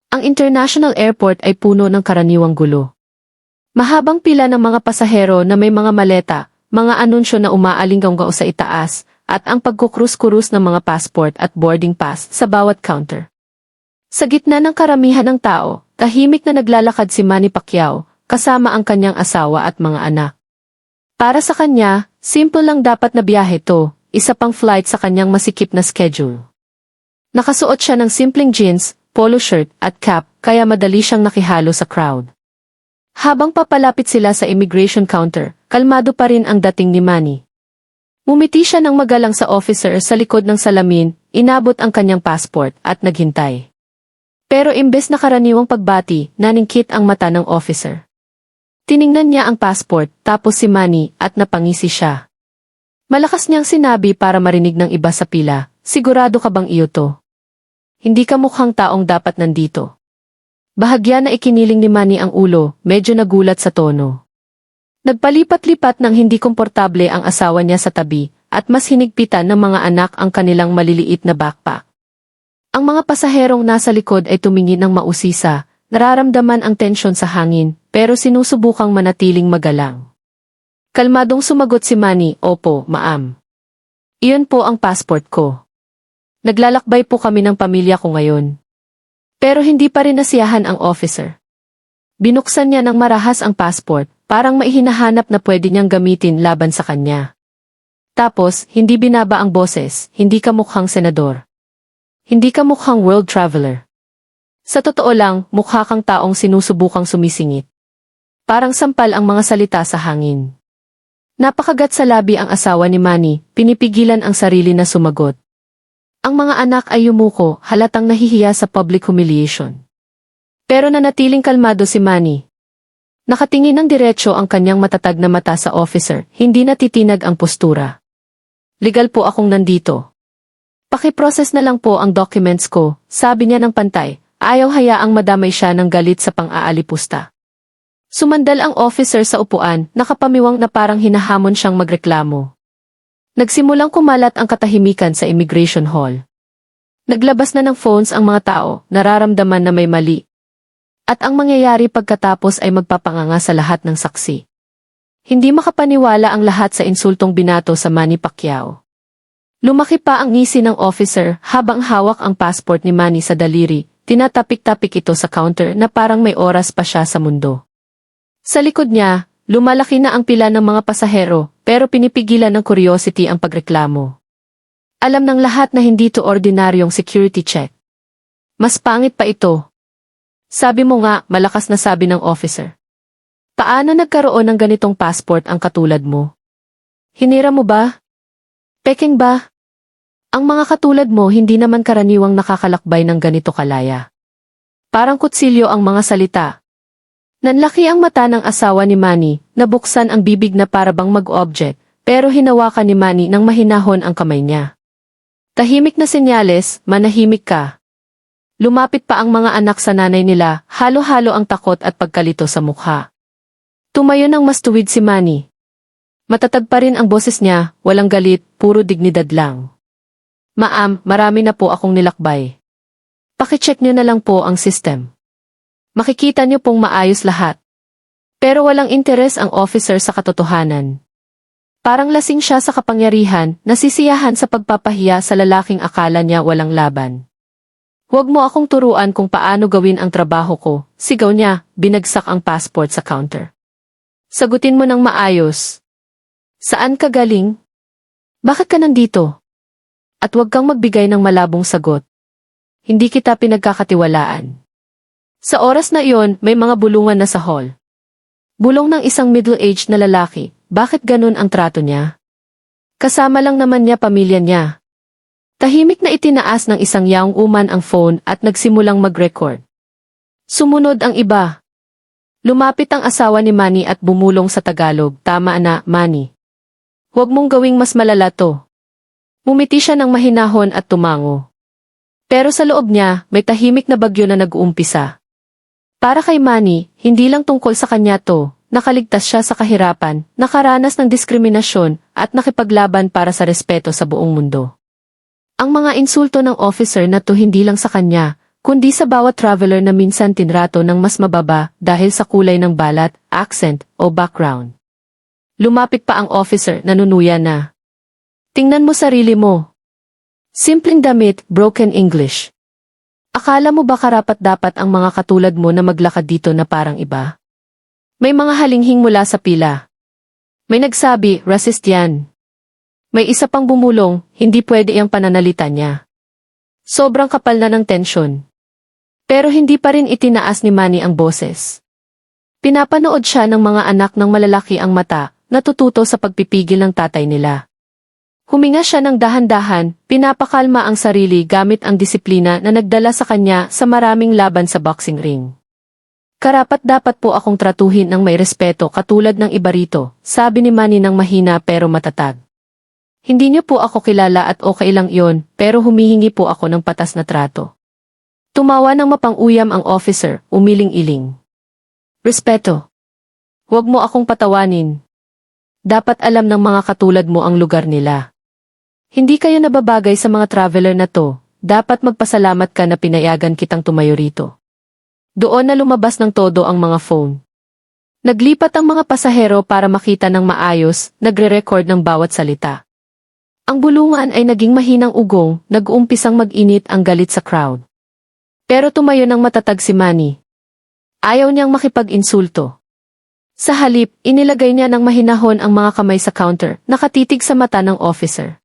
Ang international airport ay puno ng karaniwang gulo. Mahabang pila ng mga pasahero na may mga maleta, mga anunsyo na umaalingaw sa itaas, at ang pagkukrus-kurus ng mga passport at boarding pass sa bawat counter. Sa gitna ng karamihan ng tao, tahimik na naglalakad si Manny Pacquiao, kasama ang kanyang asawa at mga anak. Para sa kanya, simple lang dapat na biyahe to, isa pang flight sa kanyang masikip na schedule. Nakasuot siya ng simpleng jeans, polo shirt at cap, kaya madali siyang nakihalo sa crowd. Habang papalapit sila sa immigration counter, kalmado pa rin ang dating ni Manny. Ngumiti siya ng magalang sa officer sa likod ng salamin, inabot ang kanyang passport at naghintay. Pero imbes na karaniwang pagbati, naningkit ang mata ng officer. Tiningnan niya ang passport, tapos si Manny, at napangisi siya. Malakas niyang sinabi para marinig ng iba sa pila, "Sigurado ka bang iyo to? Hindi ka mukhang taong dapat nandito." Bahagya na ikiniling ni Manny ang ulo, medyo nagulat sa tono. Nagpalipat-lipat ng hindi komportable ang asawa niya sa tabi, at mas hinigpitan ng mga anak ang kanilang maliliit na backpack. Ang mga pasaherong nasa likod ay tumingin ng mausisa, nararamdaman ang tensyon sa hangin, pero sinusubukang manatiling magalang. Kalmadong sumagot si Manny, "Opo, ma'am. Iyon po ang passport ko. Naglalakbay po kami ng pamilya ko ngayon." Pero hindi pa rin nasiyahan ang officer. Binuksan niya ng marahas ang passport, parang maihinahanap na pwede niyang gamitin laban sa kanya. Tapos, hindi binaba ang boses, "Hindi ka mukhang senador. Hindi ka mukhang world traveler. Sa totoo lang, mukha kang taong sinusubukang sumisingit." Parang sampal ang mga salita sa hangin. Napakagat sa labi ang asawa ni Manny, pinipigilan ang sarili na sumagot. Ang mga anak ay yumuko, halatang nahihiya sa public humiliation. Pero nanatiling kalmado si Manny. Nakatingin ng diretso ang kanyang matatag na mata sa officer, hindi natitinag ang postura. "Legal po akong nandito. Paki-process na lang po ang documents ko," sabi niya ng pantay, ayaw hayaang madamay siya ng galit sa pang-aalipusta. Sumandal ang officer sa upuan, nakapamiwang na parang hinahamon siyang magreklamo. Nagsimulang kumalat ang katahimikan sa immigration hall. Naglabas na ng phones ang mga tao, nararamdaman na may mali. At ang mangyayari pagkatapos ay magpapanganga sa lahat ng saksi. Hindi makapaniwala ang lahat sa insultong binato sa Manny Pacquiao. Lumaki pa ang ngisi ng officer habang hawak ang passport ni Manny sa daliri, tinatapik-tapik ito sa counter na parang may oras pa siya sa mundo. Sa likod niya, lumalaki na ang pila ng mga pasahero, pero pinipigilan ng curiosity ang pagreklamo. Alam ng lahat na hindi to ordinaryong security check. Mas pangit pa ito. "Sabi mo nga," malakas na sabi ng officer. "Paano nagkaroon ng ganitong passport ang katulad mo? Hinira mo ba? Peking ba? Ang mga katulad mo hindi naman karaniwang nakakalakbay ng ganito kalaya." Parang kutsilyo ang mga salita. Nanlaki ang mata ng asawa ni Manny, nabuksan ang bibig na parabang mag-object, pero hinawakan ni Manny ng mahinahon ang kamay niya. Tahimik na senyales, "Manahimik ka." Lumapit pa ang mga anak sa nanay nila, halo-halo ang takot at pagkalito sa mukha. Tumayo ng mas tuwid si Manny. Matatag pa rin ang boses niya, walang galit, puro dignidad lang. "Ma'am, marami na po akong nilakbay. Pakicheck niyo na lang po ang system. Makikita niyo pong maayos lahat." Pero walang interes ang officer sa katotohanan. Parang lasing siya sa kapangyarihan, nasisiyahan sa pagpapahiya sa lalaking akala niya walang laban. "Huwag mo akong turuan kung paano gawin ang trabaho ko," sigaw niya, binagsak ang passport sa counter. "Sagutin mo ng maayos. Saan ka galing? Bakit ka nandito? At huwag kang magbigay ng malabong sagot. Hindi kita pinagkakatiwalaan." Sa oras na iyon, may mga bulungan na sa hall. Bulong ng isang middle-aged na lalaki, bakit ganun ang trato niya? Kasama lang naman niya pamilya niya. Tahimik na itinaas ng isang young woman ang phone at nagsimulang mag-record. Sumunod ang iba. Lumapit ang asawa ni Manny at bumulong sa Tagalog, "Tama na, Manny. Huwag mong gawing mas malala to." Mumiti siya ng mahinahon at tumango. Pero sa loob niya, may tahimik na bagyo na nag-uumpisa. Para kay Manny, hindi lang tungkol sa kanya to, nakaligtas siya sa kahirapan, nakaranas ng diskriminasyon, at nakipaglaban para sa respeto sa buong mundo. Ang mga insulto ng officer na to hindi lang sa kanya, kundi sa bawat traveler na minsan tinrato ng mas mababa dahil sa kulay ng balat, accent, o background. Lumapit pa ang officer, nanunuya na. Tingnan mo sarili mo. Simpleng damit, broken English. Akala mo ba karapat-dapat ang mga katulad mo na maglakad dito na parang iba? May mga halinghing mula sa pila. May nagsabi, racist yan. May isa pang bumulong, hindi pwede ang pananalita niya. Sobrang kapal na ng tensyon. Pero hindi pa rin itinaas ni Manny ang boses. Pinapanood siya ng mga anak ng malalaki ang mata, natututo sa pagpipigil ng tatay nila. Huminga siya ng dahan-dahan, pinapakalma ang sarili gamit ang disiplina na nagdala sa kanya sa maraming laban sa boxing ring. Karapat-dapat po akong tratuhin ng may respeto katulad ng iba rito, sabi ni Manny ng mahina pero matatag. Hindi niyo po ako kilala at okay lang iyon, pero humihingi po ako ng patas na trato. Tumawa ng mapang-uyam ang officer, umiling-iling. Respeto. Huwag mo akong patawanin. Dapat alam ng mga katulad mo ang lugar nila. Hindi kayo nababagay sa mga traveler na to, dapat magpasalamat ka na pinayagan kitang tumayo rito. Doon na lumabas ng todo ang mga phone. Naglipat ang mga pasahero para makita ng maayos, nagre-record ng bawat salita. Ang bulungan ay naging mahinang ugong, nag-uumpisang mag-init ang galit sa crowd. Pero tumayo ng matatag si Manny. Ayaw niyang makipag-insulto. Sa halip, inilagay niya ng mahinahon ang mga kamay sa counter, nakatitig sa mata ng officer.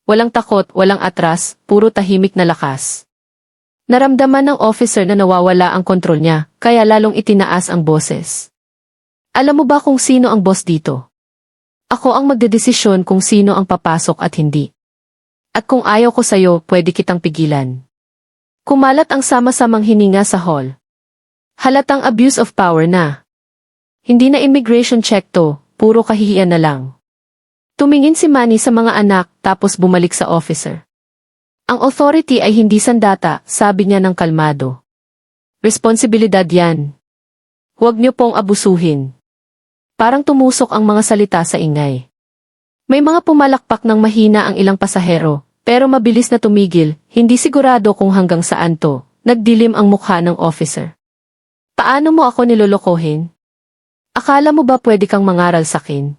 Walang takot, walang atras, puro tahimik na lakas. Naramdaman ng officer na nawawala ang kontrol niya, kaya lalong itinaas ang boses. Alam mo ba kung sino ang boss dito? Ako ang magdedesisyon kung sino ang papasok at hindi. At kung ayaw ko sa'yo, pwede kitang pigilan. Kumalat ang sama-samang hininga sa hall. Halatang abuse of power na. Hindi na immigration check to, puro kahihiyan na lang. Tumingin si Manny sa mga anak tapos bumalik sa officer. Ang authority ay hindi sandata, sabi niya ng kalmado. Responsibilidad yan. Huwag niyo pong abusuhin. Parang tumusok ang mga salita sa ingay. May mga pumalakpak ng mahina ang ilang pasahero, pero mabilis na tumigil, hindi sigurado kung hanggang saan to. Nagdilim ang mukha ng officer. Paano mo ako nilolokohin? Akala mo ba pwede kang mangaral sakin?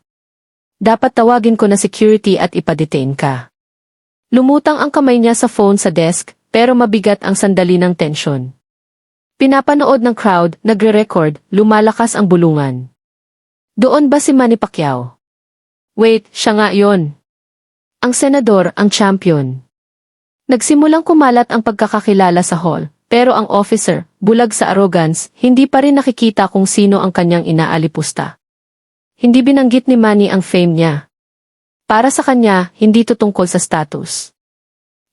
Dapat tawagin ko na security at ipadetain ka. Lumutang ang kamay niya sa phone sa desk, pero mabigat ang sandali ng tensyon. Pinapanood ng crowd, nagre-record, lumalakas ang bulungan. Doon ba si Manny Pacquiao? Wait, siya nga yon. Ang senador, ang champion. Nagsimulang kumalat ang pagkakakilala sa hall, pero ang officer, bulag sa arrogance, hindi pa rin nakikita kung sino ang kanyang inaalipusta. Hindi binanggit ni Manny ang fame niya. Para sa kanya, hindi to tungkol sa status.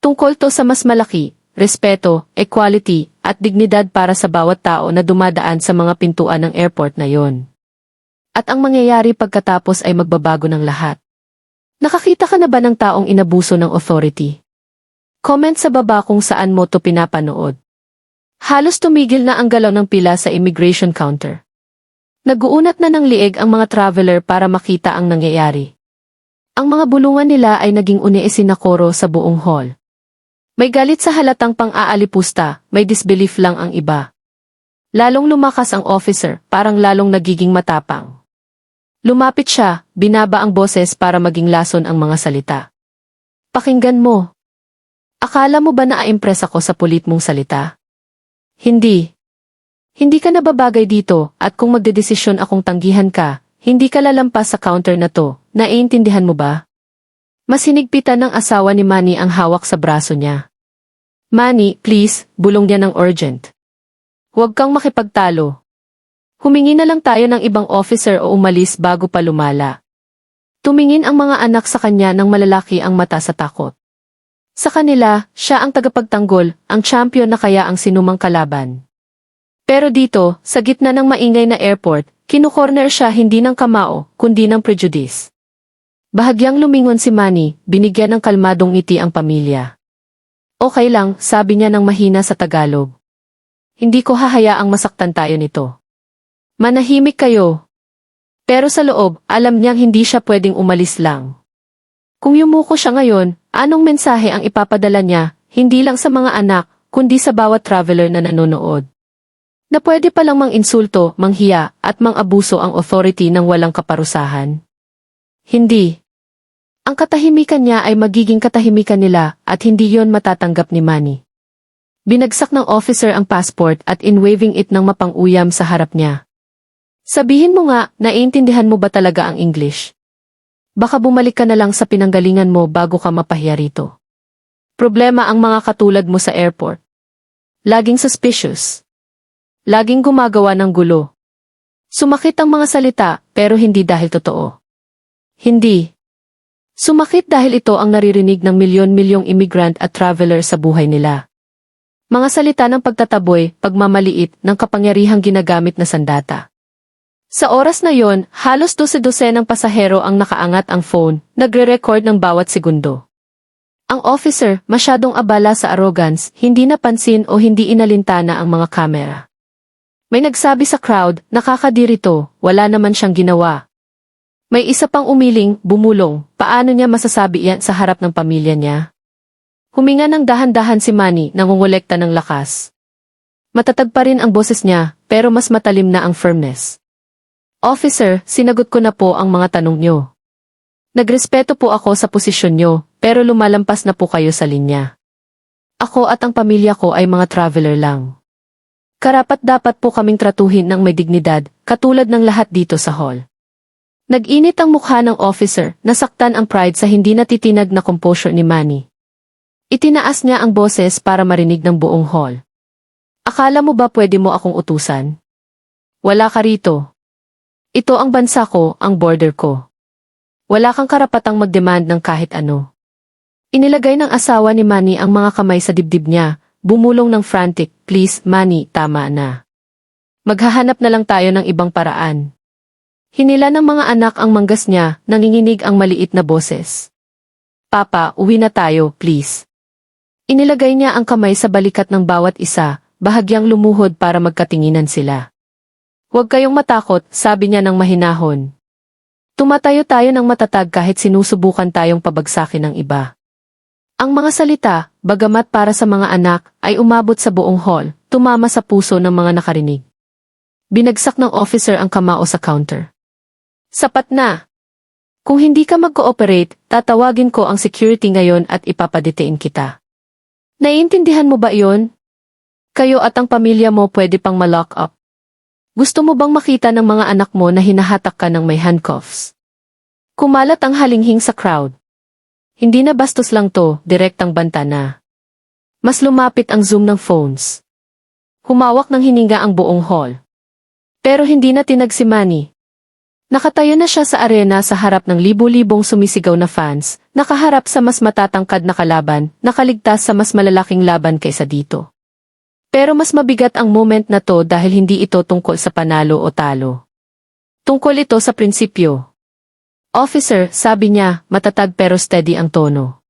Tungkol to sa mas malaki, respeto, equality, at dignidad para sa bawat tao na dumadaan sa mga pintuan ng airport na yon. At ang mangyayari pagkatapos ay magbabago ng lahat. Nakakita ka na ba ng taong inabuso ng authority? Comment sa baba kung saan mo to pinapanood. Halos tumigil na ang galaw ng pila sa immigration counter. Naguunat na ng liig ang mga traveler para makita ang nangyayari. Ang mga bulungan nila ay naging uni-isinakoro sa buong hall. May galit sa halatang pang-aalipusta, may disbelief lang ang iba. Lalong lumakas ang officer, parang lalong nagiging matapang. Lumapit siya, binaba ang boses para maging lason ang mga salita. Pakinggan mo. Akala mo ba na-impress ako sa pulit mong salita? Hindi. Hindi ka nababagay dito, at kung magdedesisyon akong tanggihan ka, hindi ka lalampas sa counter na to, naiintindihan mo ba? Mas hinigpitan ng asawa ni Manny ang hawak sa braso niya. Manny, please, bulong niya ng urgent. Huwag kang makipagtalo. Humingi na lang tayo ng ibang officer o umalis bago pa lumala. Tumingin ang mga anak sa kanya ng malalaki ang mata sa takot. Sa kanila, siya ang tagapagtanggol, ang champion na kaya ang sinumang kalaban. Pero dito, sa gitna ng maingay na airport, kinukorner siya hindi ng kamao, kundi ng prejudice. Bahagyang lumingon si Manny, binigyan ng kalmadong ngiti ang pamilya. Okay lang, sabi niya ng mahina sa Tagalog. Hindi ko hahayaang masaktan tayo nito. Manahimik kayo. Pero sa loob, alam niyang hindi siya pwedeng umalis lang. Kung yumuko siya ngayon, anong mensahe ang ipapadala niya, hindi lang sa mga anak, kundi sa bawat traveler na nanonood. Na pwede palang mang-insulto, manghiya, at mang-abuso ang authority ng walang kaparusahan. Hindi. Ang katahimikan niya ay magiging katahimikan nila at hindi yon matatanggap ni Manny. Binagsak ng officer ang passport at in-waving it ng mapang-uyam sa harap niya. Sabihin mo nga, naiintindihan mo ba talaga ang English? Baka bumalik ka na lang sa pinanggalingan mo bago ka mapahiya rito. Problema ang mga katulad mo sa airport. Laging suspicious. Laging gumagawa ng gulo. Sumakit ang mga salita, pero hindi dahil totoo. Hindi. Sumakit dahil ito ang naririnig ng milyon-milyong immigrant at traveler sa buhay nila. Mga salita ng pagtataboy, pagmamaliit, ng kapangyarihang ginagamit na sandata. Sa oras na yon, halos 12 ng pasahero ang nakaangat ang phone, nagre-record ng bawat segundo. Ang officer, masyadong abala sa arrogance, hindi napansin o hindi inalintana ang mga kamera. May nagsabi sa crowd, nakakadirito, wala naman siyang ginawa. May isa pang umiling, bumulong, paano niya masasabi yan sa harap ng pamilya niya? Huminga ng dahan-dahan si Manny, nangungulekta ng lakas. Matatag pa rin ang boses niya, pero mas matalim na ang firmness. Officer, sinagot ko na po ang mga tanong niyo. Nagrespeto po ako sa posisyon niyo, pero lumalampas na po kayo sa linya. Ako at ang pamilya ko ay mga traveler lang. Karapat-dapat po kaming tratuhin ng may dignidad, katulad ng lahat dito sa hall. Nag-init ang mukha ng officer, nasaktan ang pride sa hindi natitinag na composure ni Manny. Itinaas niya ang boses para marinig ng buong hall. Akala mo ba pwede mo akong utusan? Wala ka rito. Ito ang bansa ko, ang border ko. Wala kang karapatang mag-demand ng kahit ano. Inilagay ng asawa ni Manny ang mga kamay sa dibdib niya, bumulong ng frantic, please, Manny, tama na. Maghahanap na lang tayo ng ibang paraan. Hinila ng mga anak ang manggas niya, nanginginig ang maliit na boses. Papa, uwi na tayo, please. Inilagay niya ang kamay sa balikat ng bawat isa, bahagyang lumuhod para magkatinginan sila. Huwag kayong matakot, sabi niya ng mahinahon. Tumatayo tayo ng matatag kahit sinusubukan tayong pabagsakin ng iba. Ang mga salita, bagamat para sa mga anak, ay umabot sa buong hall, tumama sa puso ng mga nakarinig. Binagsak ng officer ang kamao sa counter. Sapat na! Kung hindi ka mag-cooperate, tatawagin ko ang security ngayon at ipapadetain kita. Naiintindihan mo ba iyon? Kayo at ang pamilya mo pwede pang ma-lock up. Gusto mo bang makita ng mga anak mo na hinahatak ka ng may handcuffs? Kumalat ang halinghing sa crowd. Hindi na bastos lang to, direktang banta na. Mas lumapit ang zoom ng phones. Humawak ng hininga ang buong hall. Pero hindi na tinag si Manny. Nakatayo na siya sa arena sa harap ng libo-libong sumisigaw na fans, nakaharap sa mas matatangkad na kalaban, nakaligtas sa mas malalaking laban kaysa dito. Pero mas mabigat ang moment na to dahil hindi ito tungkol sa panalo o talo. Tungkol ito sa prinsipyo. Officer, sabi niya, matatag pero steady ang tono.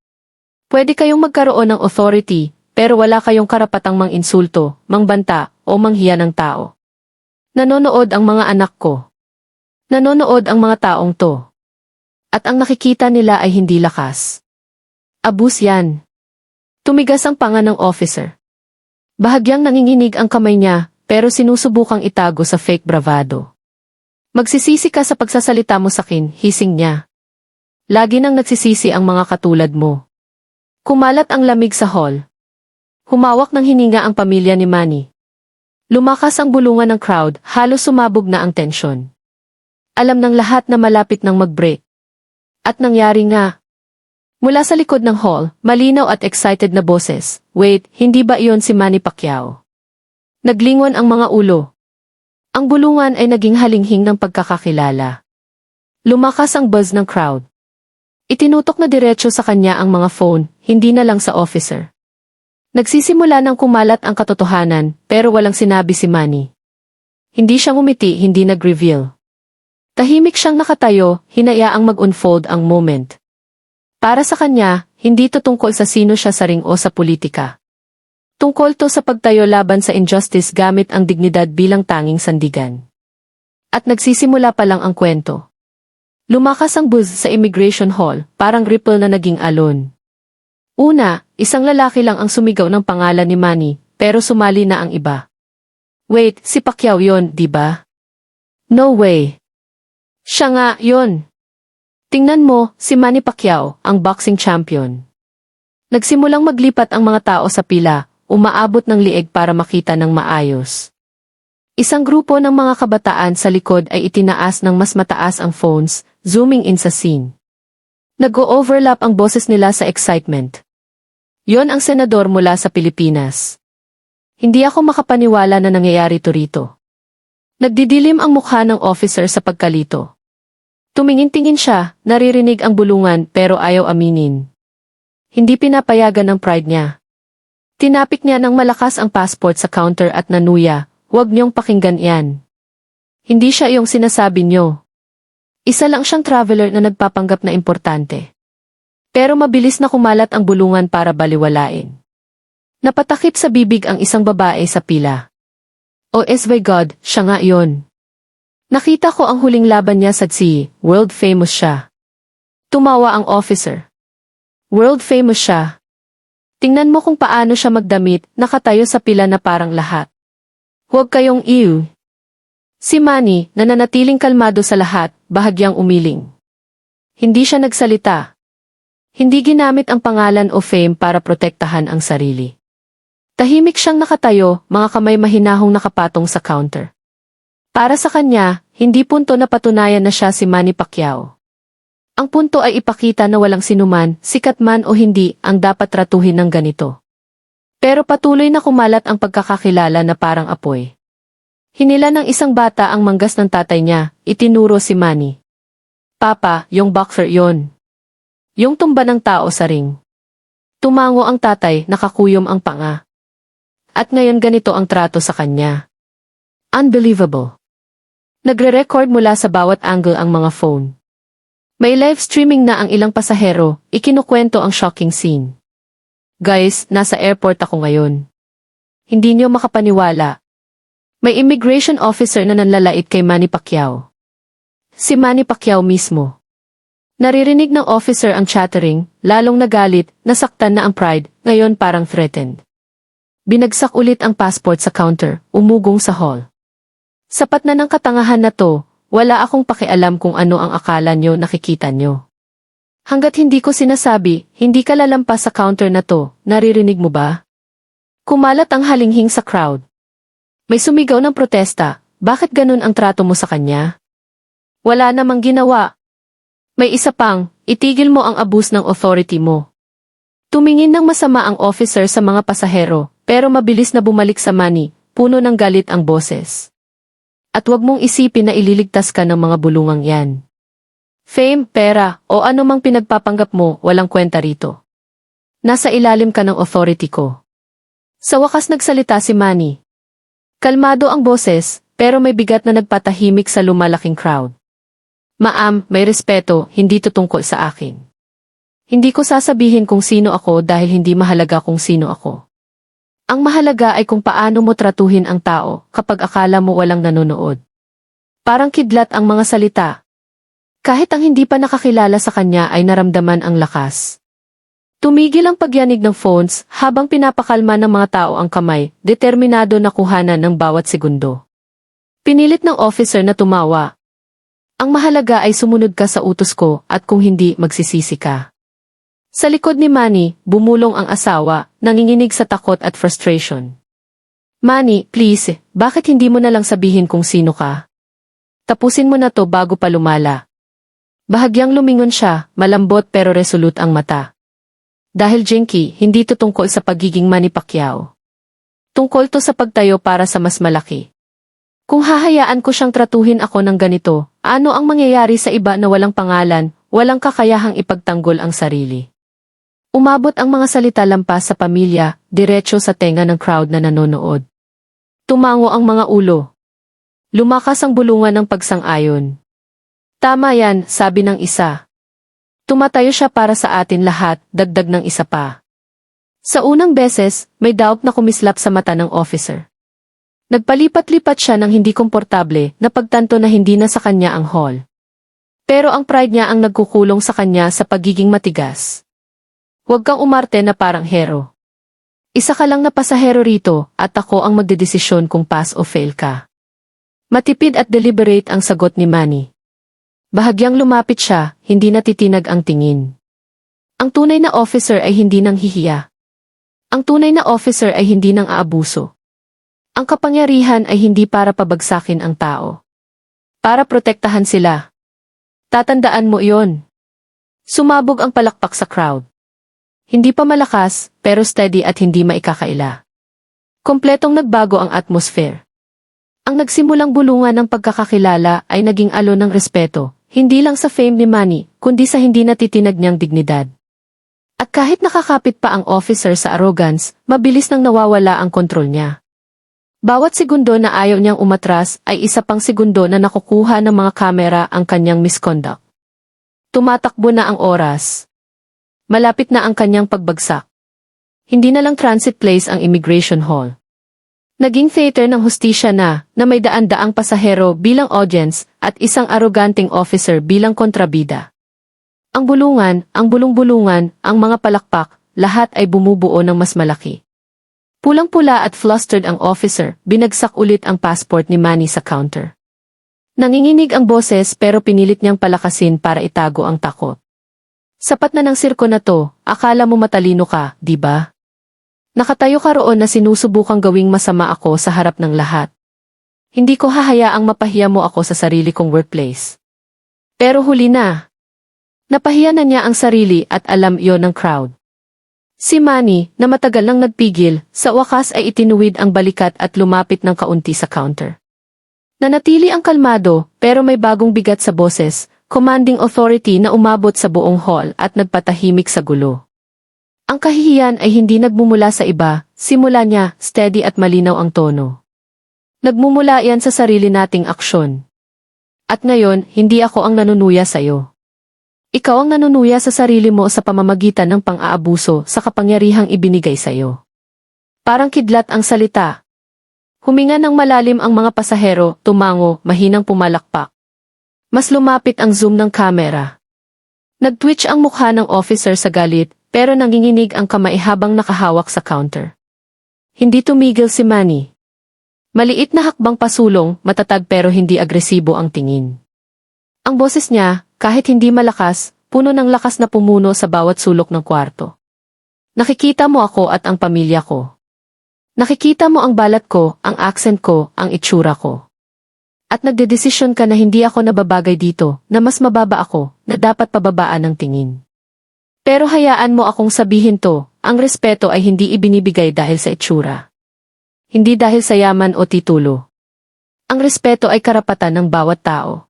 Pwede kayong magkaroon ng authority, pero wala kayong karapatang mang-insulto, mangbanta, o manghiya ng tao. Nanonood ang mga anak ko. Nanonood ang mga taong to. At ang nakikita nila ay hindi lakas. Abuse yan. Tumigas ang panga ng officer. Bahagyang nanginginig ang kamay niya, pero sinusubukang itago sa fake bravado. Magsisisi ka sa pagsasalita mo sakin, hising niya. Lagi nang nagsisisi ang mga katulad mo. Kumalat ang lamig sa hall. Humawak ng hininga ang pamilya ni Manny. Lumakas ang bulungan ng crowd, halos sumabog na ang tensyon. Alam ng lahat na malapit nang mag-break. At nangyari nga. Mula sa likod ng hall, malinaw at excited na boses, wait, hindi ba iyon si Manny Pacquiao? Naglingon ang mga ulo. Ang bulungan ay naging halinghing ng pagkakakilala. Lumakas ang buzz ng crowd. Itinutok na diretso sa kanya ang mga phone, hindi na lang sa officer. Nagsisimula ng kumalat ang katotohanan, pero walang sinabi si Manny. Hindi siya ngumiti, hindi nag-reveal. Tahimik siyang nakatayo, hinayaang mag-unfold ang moment. Para sa kanya, hindi to tungkol sa sino siya sa ring o sa politika. Tungkol to sa pagtayo laban sa injustice gamit ang dignidad bilang tanging sandigan. At nagsisimula pa lang ang kwento. Lumakas ang buzz sa immigration hall, parang ripple na naging alon. Una, isang lalaki lang ang sumigaw ng pangalan ni Manny, pero sumali na ang iba. Wait, si Pacquiao yon, di ba? No way. Siya nga, yon. Tingnan mo, si Manny Pacquiao, ang boxing champion. Nagsimulang maglipat ang mga tao sa pila, umaabot ng lieg para makita ng maayos. Isang grupo ng mga kabataan sa likod ay itinaas ng mas mataas ang phones, zooming in sa scene. Nag-o-overlap ang boses nila sa excitement. Yon ang senador mula sa Pilipinas. Hindi ako makapaniwala na nangyayari to rito. Nagdidilim ang mukha ng officer sa pagkalito. Tumingin-tingin siya, naririnig ang bulungan pero ayaw aminin. Hindi pinapayagan ng pride niya. Tinapik niya ng malakas ang passport sa counter at nanuya, "Huwag niyong pakinggan yan. Hindi siya iyong sinasabi niyo." Isa lang siyang traveler na nagpapanggap na importante. Pero mabilis na kumalat ang bulungan para baliwalain. Napatakip sa bibig ang isang babae sa pila. Oh my God, siya nga yon. Nakita ko ang huling laban niya sa TSI, world famous siya. Tumawa ang officer. World famous siya. Tingnan mo kung paano siya magdamit, nakatayo sa pila na parang lahat. Huwag kayong iu. Si Manny, nananatiling kalmado sa lahat, bahagyang umiling. Hindi siya nagsalita. Hindi ginamit ang pangalan o fame para protektahan ang sarili. Tahimik siyang nakatayo, mga kamay mahinahong nakapatong sa counter. Para sa kanya, hindi punto na patunayan na siya si Manny Pacquiao. Ang punto ay ipakita na walang sinuman, sikat man o hindi, ang dapat tratuhin ng ganito. Pero patuloy na kumalat ang pagkakakilala na parang apoy. Hinila ng isang bata ang manggas ng tatay niya, itinuro si Manny. Papa, yung boxer yon. Yung tumba ng tao sa ring. Tumango ang tatay, nakakuyom ang panga. At ngayon ganito ang trato sa kanya. Unbelievable. Nagre-record mula sa bawat angle ang mga phone. May live streaming na ang ilang pasahero, ikinukwento ang shocking scene. Guys, nasa airport ako ngayon. Hindi niyo makapaniwala. May immigration officer na nanlalait kay Manny Pacquiao. Si Manny Pacquiao mismo. Naririnig ng officer ang chattering, lalong nagalit, nasaktan na ang pride, ngayon parang threatened. Binagsak ulit ang passport sa counter, umugong sa hall. Sapat na ng katangahan na to, wala akong pakialam kung ano ang akala nyo nakikita nyo. Hanggat hindi ko sinasabi, hindi ka lalampas sa counter na to, naririnig mo ba? Kumalat ang halinghing sa crowd. May sumigaw ng protesta, bakit ganun ang trato mo sa kanya? Wala namang ginawa. May isa pang, itigil mo ang abuse ng authority mo. Tumingin ng masama ang officer sa mga pasahero, pero mabilis na bumalik sa Manny, puno ng galit ang boses. At wag mong isipin na ililigtas ka ng mga bulungang yan. Fame, pera, o anumang pinagpapanggap mo, walang kwenta rito. Nasa ilalim ka ng authority ko. Sa wakas nagsalita si Manny. Kalmado ang boses, pero may bigat na nagpatahimik sa lumalaking crowd. Ma'am, may respeto, hindi to tungkol sa akin. Hindi ko sasabihin kung sino ako dahil hindi mahalaga kung sino ako. Ang mahalaga ay kung paano mo tratuhin ang tao kapag akala mo walang nanonood. Parang kidlat ang mga salita. Kahit ang hindi pa nakakilala sa kanya ay naramdaman ang lakas. Tumigil ang pagyanig ng phones habang pinapakalma ng mga tao ang kamay, determinado na kuhanan ng bawat segundo. Pinilit ng officer na tumawa. Ang mahalaga ay sumunod ka sa utos ko at kung hindi magsisisi ka. Sa likod ni Manny, bumulong ang asawa, nanginginig sa takot at frustration. Manny, please, bakit hindi mo na lang sabihin kung sino ka? Tapusin mo na to bago pa lumala. Bahagyang lumingon siya, malambot pero resolute ang mata. Dahil Jinky, hindi to tungkol sa pagiging Manny Pacquiao. Tungkol to sa pagtayo para sa mas malaki. Kung hahayaan ko siyang tratuhin ako ng ganito, ano ang mangyayari sa iba na walang pangalan, walang kakayahang ipagtanggol ang sarili? Umabot ang mga salita lampas sa pamilya, diretso sa tenga ng crowd na nanonood. Tumango ang mga ulo. Lumakas ang bulungan ng pagsang-ayon. Tama yan, sabi ng isa. Tumatayo siya para sa atin lahat, dagdag ng isa pa. Sa unang beses, may doubt na kumislap sa mata ng officer. Nagpalipat-lipat siya ng hindi komportable, napagtanto na hindi na sa kanya ang hall. Pero ang pride niya ang nagkukulong sa kanya sa pagiging matigas. Huwag kang umarte na parang hero. Isa ka lang na pasahero rito at ako ang magdedesisyon kung pass o fail ka. Matipid at deliberate ang sagot ni Manny. Bahagyang lumapit siya, hindi natitinag ang tingin. Ang tunay na officer ay hindi nang hihiya. Ang tunay na officer ay hindi nang aabuso. Ang kapangyarihan ay hindi para pabagsakin ang tao. Para protektahan sila. Tatandaan mo iyon. Sumabog ang palakpak sa crowd. Hindi pa malakas, pero steady at hindi maikakaila. Kompletong nagbago ang atmosphere. Ang nagsimulang bulungan ng pagkakakilala ay naging alon ng respeto, hindi lang sa fame ni Manny, kundi sa hindi natitinag niyang dignidad. At kahit nakakapit pa ang officer sa arrogance, mabilis nang nawawala ang kontrol niya. Bawat segundo na ayaw niyang umatras ay isa pang segundo na nakukuha ng mga kamera ang kanyang misconduct. Tumatakbo na ang oras. Malapit na ang kanyang pagbagsak. Hindi na lang transit place ang immigration hall. Naging theater ng hustisya na may daan-daang pasahero bilang audience at isang arroganting officer bilang kontrabida. Ang bulong-bulungan, ang mga palakpak, lahat ay bumubuo ng mas malaki. Pulang-pula at flustered ang officer, binagsak ulit ang passport ni Manny sa counter. Nanginginig ang boses pero pinilit niyang palakasin para itago ang takot. Sapat na ng sirko na to, akala mo matalino ka, di ba? Nakatayo ka roon na sinusubukang gawing masama ako sa harap ng lahat. Hindi ko hahayaang mapahiya mo ako sa sarili kong workplace. Pero huli na. Napahiya na niya ang sarili at alam iyon ng crowd. Si Manny, na matagal nang nagpigil, sa wakas ay itinuwid ang balikat at lumapit ng kaunti sa counter. Nanatili ang kalmado, pero may bagong bigat sa boses, commanding authority na umabot sa buong hall at nagpatahimik sa gulo. Ang kahihiyan ay hindi nagmumula sa iba, simula niya, steady at malinaw ang tono. Nagmumula yan sa sarili nating aksyon. At ngayon, hindi ako ang nanunuya sa'yo. Ikaw ang nanunuya sa sarili mo sa pamamagitan ng pang-aabuso sa kapangyarihang ibinigay sa'yo. Parang kidlat ang salita. Huminga ng malalim ang mga pasahero, tumango, mahinang pumalakpak. Mas lumapit ang zoom ng kamera. Nag-twitch ang mukha ng officer sa galit, pero nanginginig ang kamay habang nakahawak sa counter. Hindi tumigil si Manny. Maliit na hakbang pasulong, matatag pero hindi agresibo ang tingin. Ang boses niya, kahit hindi malakas, puno ng lakas na pumuno sa bawat sulok ng kwarto. Nakikita mo ako at ang pamilya ko. Nakikita mo ang balat ko, ang accent ko, ang itsura ko. At nagdedesisyon ka na hindi ako nababagay dito, na mas mababa ako, na dapat pababaan ng tingin. Pero hayaan mo akong sabihin to, ang respeto ay hindi ibinibigay dahil sa itsura. Hindi dahil sa yaman o titulo. Ang respeto ay karapatan ng bawat tao.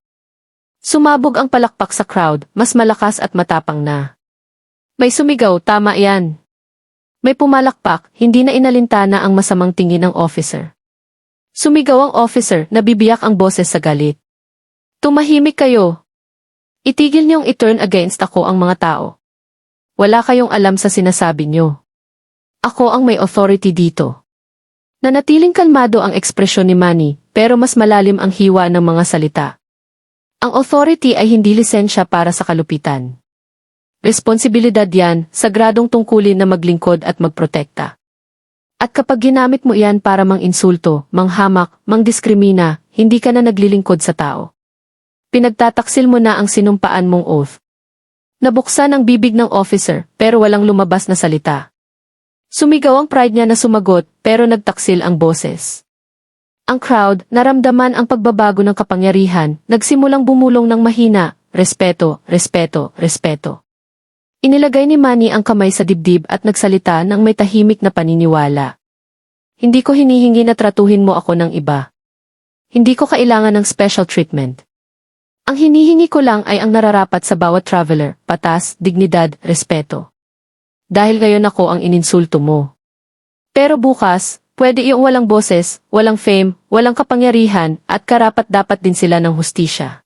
Sumabog ang palakpak sa crowd, mas malakas at matapang na. May sumigaw, tama yan. May pumalakpak, hindi na inalintana ang masamang tingin ng officer. Sumigaw ang officer, nabibiyak ang boses sa galit. Tumahimik kayo. Itigil niyong i-turn against ako ang mga tao. Wala kayong alam sa sinasabi niyo. Ako ang may authority dito. Nanatiling kalmado ang ekspresyon ni Manny, pero mas malalim ang hiwa ng mga salita. Ang authority ay hindi lisensya para sa kalupitan. Responsibilidad yan, sagradong tungkulin na maglingkod at magprotekta. At kapag ginamit mo iyan para mang-insulto, manghamak, mangdiskrimina, hindi ka na naglilingkod sa tao. Pinagtataksil mo na ang sinumpaan mong oath. Nabuksan ang bibig ng officer, pero walang lumabas na salita. Sumigaw ang pride niya na sumagot, pero nagtaksil ang boses. Ang crowd, naramdaman ang pagbabago ng kapangyarihan, nagsimulang bumulong ng mahina, respeto, respeto, respeto. Inilagay ni Manny ang kamay sa dibdib at nagsalita ng may tahimik na paniniwala. Hindi ko hinihingi na tratuhin mo ako ng iba. Hindi ko kailangan ng special treatment. Ang hinihingi ko lang ay ang nararapat sa bawat traveler, patas, dignidad, respeto. Dahil ngayon ako ang ininsulto mo. Pero bukas, pwede iyong walang boses, walang fame, walang kapangyarihan, at karapat-dapat din sila ng hustisya.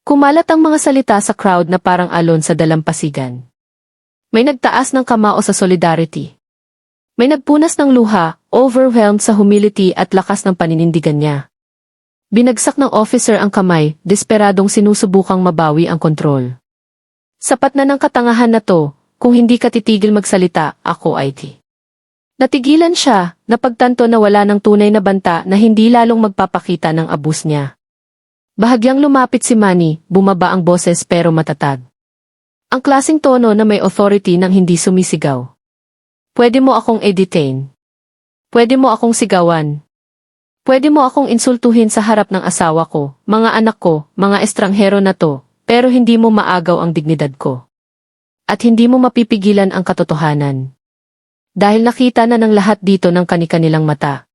Kumalat ang mga salita sa crowd na parang alon sa dalampasigan. May nagtaas ng kamao sa solidarity. May nagpunas ng luha, overwhelmed sa humility at lakas ng paninindigan niya. Binagsak ng officer ang kamay, desperadong sinusubukang mabawi ang kontrol. Sapat na ng katangahan na to, kung hindi ka titigil magsalita, ako ay Natigilan siya, napagtanto na wala ng tunay na banta na hindi lalong magpapakita ng abus niya. Bahagyang lumapit si Manny, bumaba ang boses pero matatag. Ang klaseng tono na may authority nang hindi sumisigaw. Pwede mo akong i-detain. Pwede mo akong sigawan. Pwede mo akong insultuhin sa harap ng asawa ko, mga anak ko, mga estranghero na to, pero hindi mo maagaw ang dignidad ko. At hindi mo mapipigilan ang katotohanan. Dahil nakita na ng lahat dito ng kani-kanilang mata.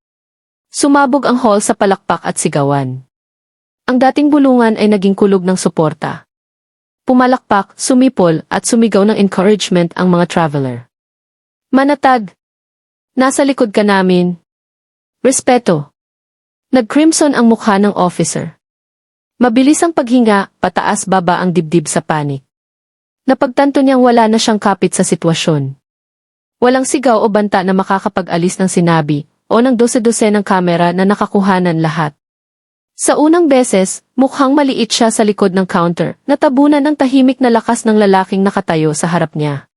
Sumabog ang hall sa palakpak at sigawan. Ang dating bulungan ay naging kulog ng suporta. Pumalakpak, sumipol, at sumigaw ng encouragement ang mga traveler. Manatag! Nasa likod ka namin. Respeto! Nag-crimson ang mukha ng officer. Mabilis ang paghinga, pataas-baba ang dibdib sa panik. Napagtanto niyang wala na siyang kapit sa sitwasyon. Walang sigaw o banta na makakapag-alis ng sinabi o ng dose-dose ng kamera na nakakuhanan lahat. Sa unang beses, mukhang maliit siya sa likod ng counter, natabunan ng tahimik na lakas ng lalaking nakatayo sa harap niya.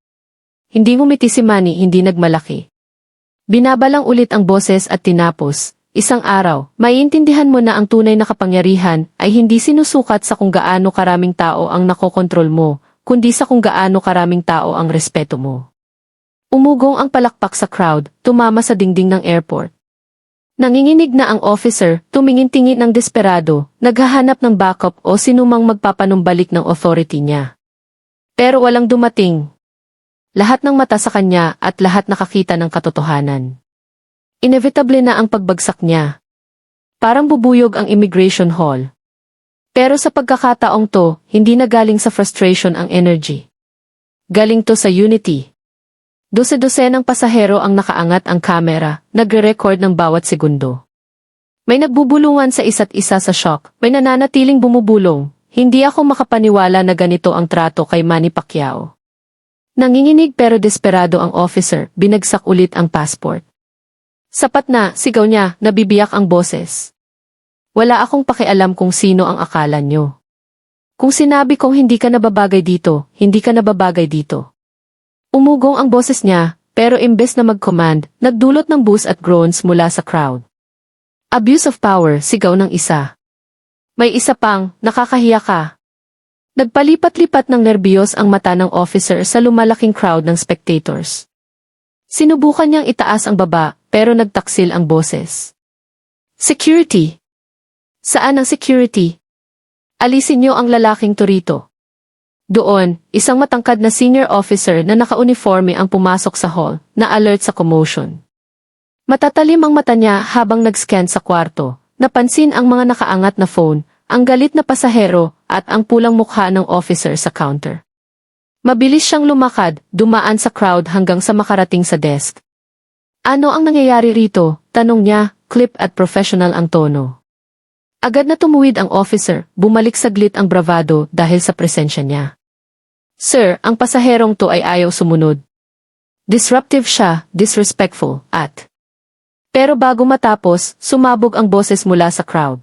Hindi ngumiti si Manny, hindi nagmalaki. Binabalang ulit ang boses at tinapos, isang araw, maiintindihan mo na ang tunay na kapangyarihan ay hindi sinusukat sa kung gaano karaming tao ang nakokontrol mo, kundi sa kung gaano karaming tao ang respeto mo. Umugong ang palakpak sa crowd, tumama sa dingding ng airport. Nanginginig na ang officer, tumingin-tingin ng desperado, naghahanap ng backup o sinumang magpapanumbalik ng authority niya. Pero walang dumating. Lahat ng mata sa kanya at lahat nakakita ng katotohanan. Inevitable na ang pagbagsak niya. Parang bubuyog ang immigration hall. Pero sa pagkakataong to, hindi na galing sa frustration ang energy. Galing to sa unity. Dose-dose ng pasahero ang nakaangat ang kamera, nagre-record ng bawat segundo. May nagbubulungan sa isa't isa sa shock, may nananatiling bumubulong. Hindi ako makapaniwala na ganito ang trato kay Manny Pacquiao. Nanginginig pero desperado ang officer, binagsak ulit ang passport. Sapat na, sigaw niya, nabibiyak ang boses. Wala akong pakialam kung sino ang akala nyo. Kung sinabi kong hindi ka nababagay dito, hindi ka nababagay dito. Umugong ang boses niya, pero imbes na mag-command, nagdulot ng boos at groans mula sa crowd. Abuse of power, sigaw ng isa. May isa pang, nakakahiya ka. Nagpalipat-lipat ng nerbiyos ang mata ng officer sa lumalaking crowd ng spectators. Sinubukan niyang itaas ang baba, pero nagtaksil ang boses. Security! Saan ang security? Alisin niyo ang lalaking to rito. Doon, isang matangkad na senior officer na naka-uniforme ang pumasok sa hall, na alert sa commotion. Matatalim ang mata niya habang nag-scan sa kwarto, napansin ang mga nakaangat na phone, ang galit na pasahero, at ang pulang mukha ng officer sa counter. Mabilis siyang lumakad, dumaan sa crowd hanggang sa makarating sa desk. Ano ang nangyayari rito? Tanong niya, clip at professional ang tono. Agad na tumuwid ang officer, bumalik saglit ang bravado dahil sa presensya niya. Sir, ang pasaherong to ay ayaw sumunod. Disruptive siya, disrespectful, at... Pero bago matapos, sumabog ang boses mula sa crowd.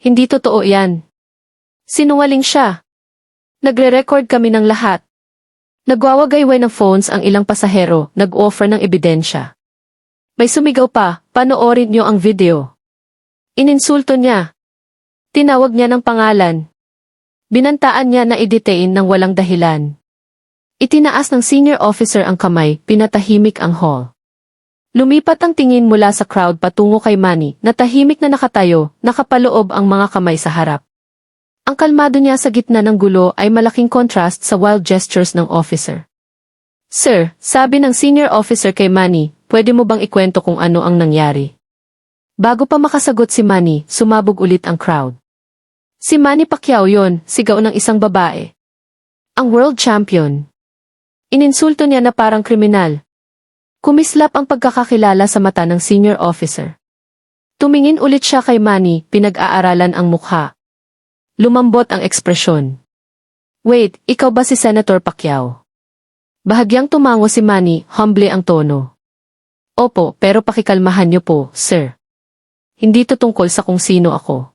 Hindi totoo yan. Sinungaling siya. Nagre-record kami ng lahat. Nagwawagayway ng phones ang ilang pasahero, nag-offer ng ebidensya. May sumigaw pa, panoorin niyo ang video. Ininsulto niya. Tinawag niya ng pangalan. Binantaan niya na i-detain ng walang dahilan. Itinaas ng senior officer ang kamay, pinatahimik ang hall. Lumipat ang tingin mula sa crowd patungo kay Manny, na tahimik na nakatayo, nakapaloob ang mga kamay sa harap. Ang kalmado niya sa gitna ng gulo ay malaking contrast sa wild gestures ng officer. Sir, sabi ng senior officer kay Manny, pwede mo bang ikwento kung ano ang nangyari? Bago pa makasagot si Manny, sumabog ulit ang crowd. Si Manny Pacquiao yon, sigaw ng isang babae. Ang world champion. Ininsulto niya na parang kriminal. Kumislap ang pagkakakilala sa mata ng senior officer. Tumingin ulit siya kay Manny, pinag-aaralan ang mukha. Lumambot ang ekspresyon. Wait, ikaw ba si Senator Pacquiao? Bahagyang tumango si Manny, humble ang tono. Opo, pero pakikalmahan niyo po, sir. Hindi to tungkol sa kung sino ako.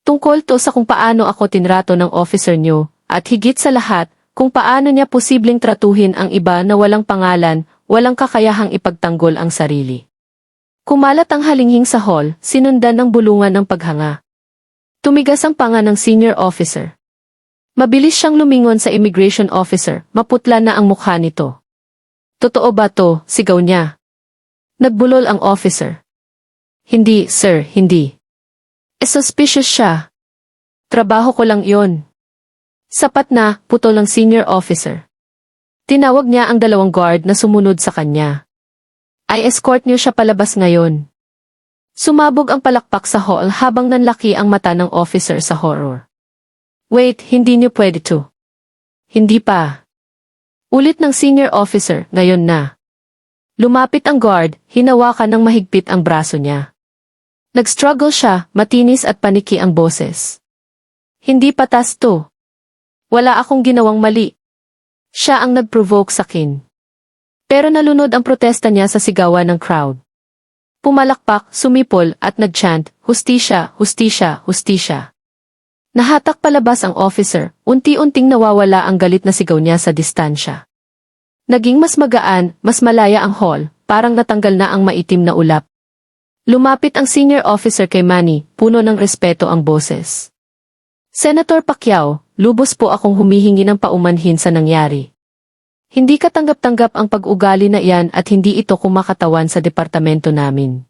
Tungkol to sa kung paano ako tinrato ng officer niyo, at higit sa lahat, kung paano niya posibleng tratuhin ang iba na walang pangalan, walang kakayahang ipagtanggol ang sarili. Kumalat ang halinghing sa hall, sinundan ng bulungan ng paghanga. Tumigas ang panga ng senior officer. Mabilis siyang lumingon sa immigration officer, maputla na ang mukha nito. Totoo ba to? Sigaw niya. Nagbulol ang officer. Hindi, sir, hindi. Suspicious siya. Trabaho ko lang yon. Sapat na, putol ng senior officer. Tinawag niya ang 2 guard na sumunod sa kanya. Ay escort niyo siya palabas ngayon. Sumabog ang palakpak sa hall habang nanlaki ang mata ng officer sa horror. Wait, hindi niyo pwede to. Hindi pa. Ulit ng senior officer, ngayon na. Lumapit ang guard, hinawakan ng mahigpit ang braso niya. Nag-struggle siya, matinis at paniki ang boses. Hindi patas to. Wala akong ginawang mali. Siya ang nag-provoke sa akin. Pero nalunod ang protesta niya sa sigawan ng crowd. Pumalakpak, sumipol, at nag-chant, hustisya, hustisya, hustisya. Nahatak palabas ang officer, unti-unting nawawala ang galit na sigaw niya sa distansya. Naging mas magaan, mas malaya ang hall, parang natanggal na ang maitim na ulap. Lumapit ang senior officer kay Manny, puno ng respeto ang boses. Senator Pacquiao, lubos po akong humihingi ng paumanhin sa nangyari. Hindi katanggap-tanggap ang pag-ugali na iyan at hindi ito kumakatawan sa departamento namin.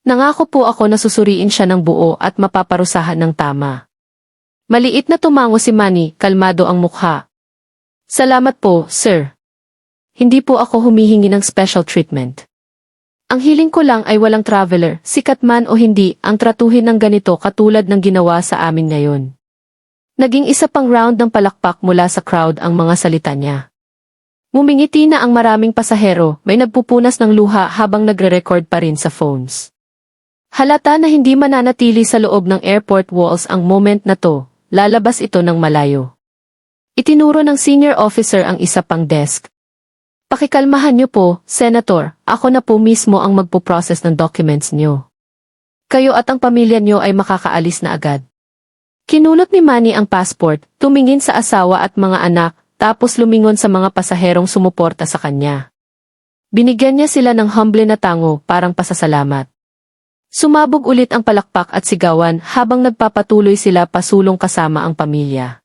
Nangako po ako na susuriin siya ng buo at mapaparusahan ng tama. Maliit na tumango si Manny, kalmado ang mukha. Salamat po, sir. Hindi po ako humihingi ng special treatment. Ang hiling ko lang ay walang traveler, sikat man o hindi, ang tratuhin ng ganito katulad ng ginawa sa amin ngayon. Naging isa pang round ng palakpak mula sa crowd ang mga salita niya. Mumingiti na ang maraming pasahero, may nagpupunas ng luha habang nagre-record pa rin sa phones. Halata na hindi mananatili sa loob ng airport walls ang moment na to, lalabas ito ng malayo. Itinuro ng senior officer ang isa pang desk. Pakikalmahan niyo po, Senator, ako na po mismo ang magpo-process ng documents niyo. Kayo at ang pamilya niyo ay makakaalis na agad. Kinulot ni Manny ang passport, tumingin sa asawa at mga anak, tapos lumingon sa mga pasaherong sumuporta sa kanya. Binigyan niya sila ng humble na tango, parang pasasalamat. Sumabog ulit ang palakpak at sigawan habang nagpapatuloy sila pasulong kasama ang pamilya.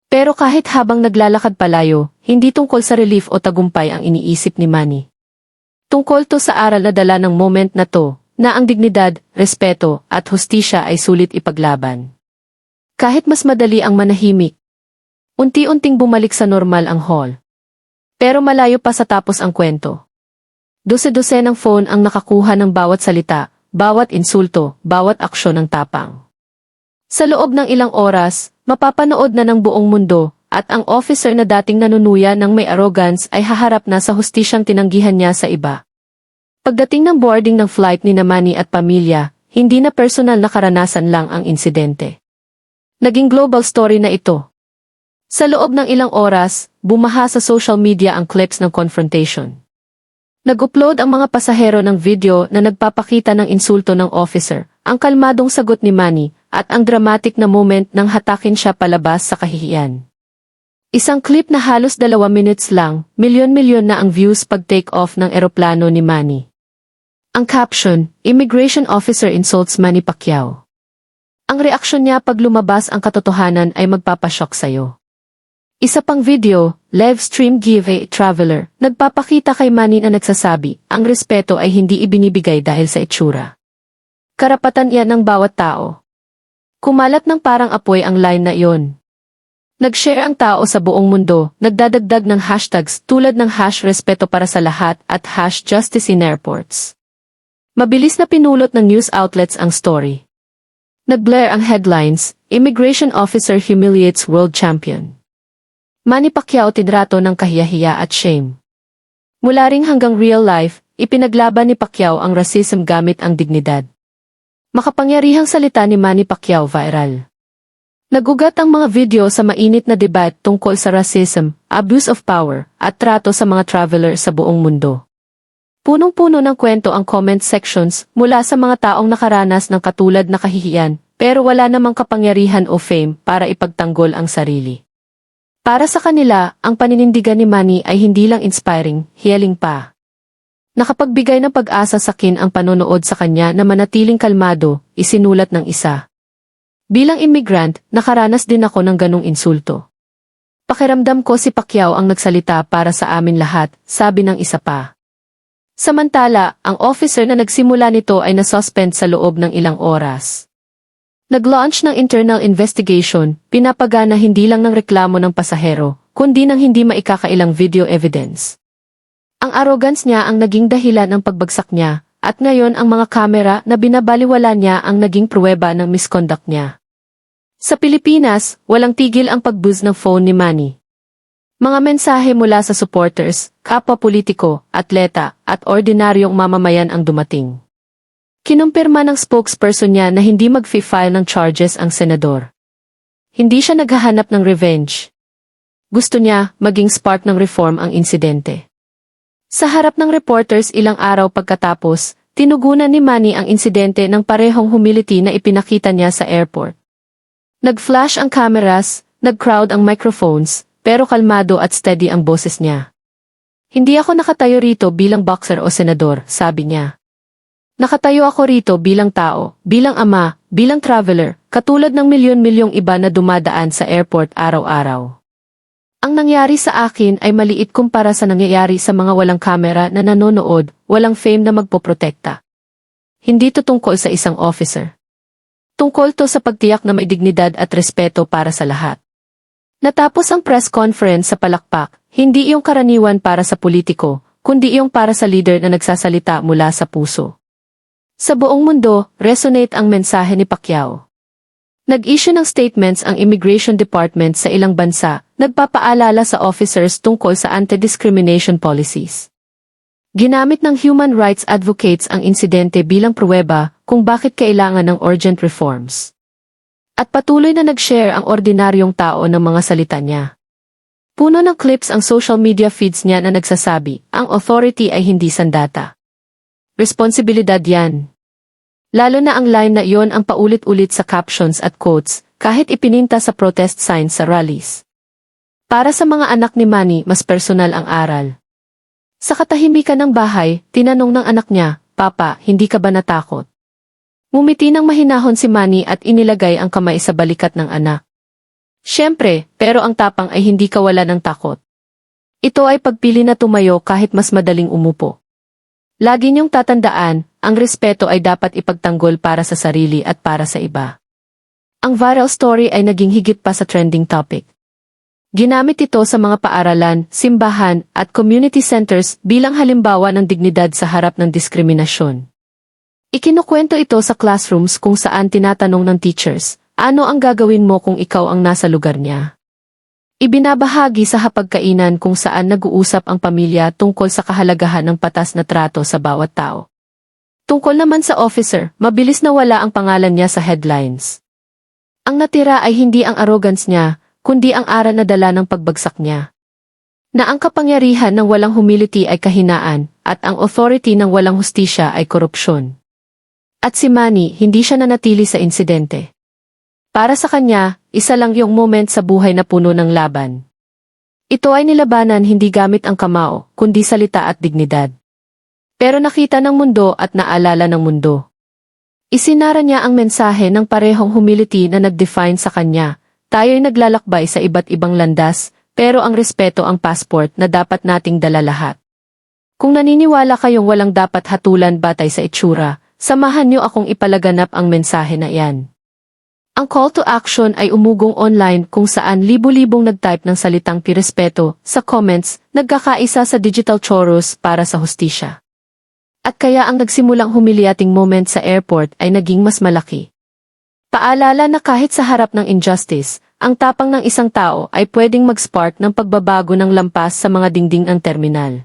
Pero kahit habang naglalakad palayo, hindi tungkol sa relief o tagumpay ang iniisip ni Manny. Tungkol to sa aral na dala ng moment na to, na ang dignidad, respeto, at hustisya ay sulit ipaglaban. Kahit mas madali ang manahimik. Unti-unting bumalik sa normal ang hall. Pero malayo pa sa tapos ang kwento. Dose-dose ng phone ang nakakuha ng bawat salita, bawat insulto, bawat aksyon ng tapang. Sa loob ng ilang oras, mapapanood na ng buong mundo, at ang officer na dating nanunuya ng may arrogance ay haharap na sa hustisyang tinanggihan niya sa iba. Pagdating ng boarding ng flight ni Manny at pamilya, hindi na personal na karanasan lang ang insidente. Naging global story na ito. Sa loob ng ilang oras, bumaha sa social media ang clips ng confrontation. Nag-upload ang mga pasahero ng video na nagpapakita ng insulto ng officer, ang kalmadong sagot ni Manny, at ang dramatic na moment nang hatakin siya palabas sa kahihiyan. Isang clip na halos 2 minutes lang, milyon-milyon na ang views pag-take off ng eroplano ni Manny. Ang caption, Immigration Officer Insults Manny Pacquiao. Ang reaksyon niya pag lumabas ang katotohanan ay magpapashock sa'yo. Isa pang video, live stream give a traveler, nagpapakita kay Manny na nagsasabi, ang respeto ay hindi ibinibigay dahil sa itsura. Karapatan yan ng bawat tao. Kumalat ng parang apoy ang line na iyon. Nag-share ang tao sa buong mundo, nagdadagdag ng hashtags tulad ng #respeto para sa lahat at #justice in airports. Mabilis na pinulot ng news outlets ang story. Nag-blare ang headlines, Immigration Officer Humiliates World Champion. Manny Pacquiao tinrato ng kahiyahiya at shame. Mula ring hanggang real life, ipinaglaban ni Pacquiao ang racism gamit ang dignidad. Makapangyarihang salita ni Manny Pacquiao viral. Nagugat ang mga video sa mainit na debat tungkol sa racism, abuse of power, at trato sa mga traveler sa buong mundo. Punong-puno ng kwento ang comment sections mula sa mga taong nakaranas ng katulad na kahihiyan, pero wala namang kapangyarihan o fame para ipagtanggol ang sarili. Para sa kanila, ang paninindigan ni Manny ay hindi lang inspiring, hiyaling pa. Nakapagbigay ng pag-asa sa akin ang panonood sa kanya na manatiling kalmado, isinulat ng isa. Bilang immigrant, nakaranas din ako ng ganong insulto. Pakiramdam ko si Pacquiao ang nagsalita para sa amin lahat, sabi ng isa pa. Samantala, ang officer na nagsimula nito ay nasuspend sa loob ng ilang oras. Nag-launch ng internal investigation, pinapagana hindi lang ng reklamo ng pasahero, kundi ng hindi maikakailang video evidence. Ang arrogance niya ang naging dahilan ng pagbagsak niya, at ngayon ang mga kamera na binabaliwala niya ang naging pruweba ng misconduct niya. Sa Pilipinas, walang tigil ang pag-buzz ng phone ni Manny. Mga mensahe mula sa supporters, kapwa politiko, atleta, at ordinaryong mamamayan ang dumating. Kinumpirma ng spokesperson niya na hindi mag-file ng charges ang senador. Hindi siya naghahanap ng revenge. Gusto niya maging spark ng reform ang insidente. Sa harap ng reporters ilang araw pagkatapos, tinugunan ni Manny ang insidente ng parehong humility na ipinakita niya sa airport. Nag-flash ang cameras, nag-crowd ang microphones, pero kalmado at steady ang boses niya. Hindi ako nakatayo rito bilang boxer o senador, sabi niya. Nakatayo ako rito bilang tao, bilang ama, bilang traveler, katulad ng milyon-milyong iba na dumadaan sa airport araw-araw. Ang nangyari sa akin ay maliit kumpara sa nangyayari sa mga walang kamera na nanonood, walang fame na magpoprotekta. Hindi to tungkol sa isang officer. Tungkol to sa pagtiyak na may dignidad at respeto para sa lahat. Natapos ang press conference sa palakpak, hindi iyong karaniwan para sa politiko, kundi iyong para sa leader na nagsasalita mula sa puso. Sa buong mundo, resonate ang mensahe ni Pacquiao. Nag-issue ng statements ang Immigration Department sa ilang bansa, nagpapaalala sa officers tungkol sa anti-discrimination policies. Ginamit ng human rights advocates ang insidente bilang pruweba kung bakit kailangan ng urgent reforms. At patuloy na nag-share ang ordinaryong tao ng mga salita niya. Puno ng clips ang social media feeds niya na nagsasabi, ang authority ay hindi sandata. Responsibilidad yan. Lalo na ang line na iyon ang paulit-ulit sa captions at quotes, kahit ipininta sa protest signs sa rallies. Para sa mga anak ni Manny, mas personal ang aral. Sa katahimikan ng bahay, tinanong ng anak niya, Papa, hindi ka ba natakot? Ngumiti ng mahinahon si Manny at inilagay ang kamay sa balikat ng anak. Siyempre, pero ang tapang ay hindi kawala ng takot. Ito ay pagpili na tumayo kahit mas madaling umupo. Lagi niyong tatandaan, ang respeto ay dapat ipagtanggol para sa sarili at para sa iba. Ang viral story ay naging higit pa sa trending topic. Ginamit ito sa mga paaralan, simbahan, at community centers bilang halimbawa ng dignidad sa harap ng diskriminasyon. Ikinukwento ito sa classrooms kung saan tinatanong ng teachers, ano ang gagawin mo kung ikaw ang nasa lugar niya? Ibinabahagi sa hapagkainan kung saan nag-uusap ang pamilya tungkol sa kahalagahan ng patas na trato sa bawat tao. Tungkol naman sa officer, mabilis na wala ang pangalan niya sa headlines. Ang natira ay hindi ang arrogance niya, kundi ang aral na dala ng pagbagsak niya. Na ang kapangyarihan ng walang humility ay kahinaan, at ang authority ng walang hustisya ay korupsyon. At si Manny, hindi siya nanatili sa insidente. Para sa kanya, isa lang yung moment sa buhay na puno ng laban. Ito ay nilabanan hindi gamit ang kamao, kundi salita at dignidad. Pero nakita ng mundo at naalala ng mundo. Isinara niya ang mensahe ng parehong humility na nag-define sa kanya. Tayo'y naglalakbay sa iba't ibang landas, pero ang respeto ang passport na dapat nating dala lahat. Kung naniniwala kayong walang dapat hatulan batay sa itsura, samahan niyo akong ipalaganap ang mensahe na iyan. Ang call to action ay umugong online kung saan libo-libong nag-type ng salitang pirespeto sa comments, nagkakaisa sa digital chorus para sa hustisya. At kaya ang nagsimulang humiliating moment sa airport ay naging mas malaki. Paalala na kahit sa harap ng injustice, ang tapang ng isang tao ay pwedeng mag-spark ng pagbabago ng lampas sa mga dingding ng terminal.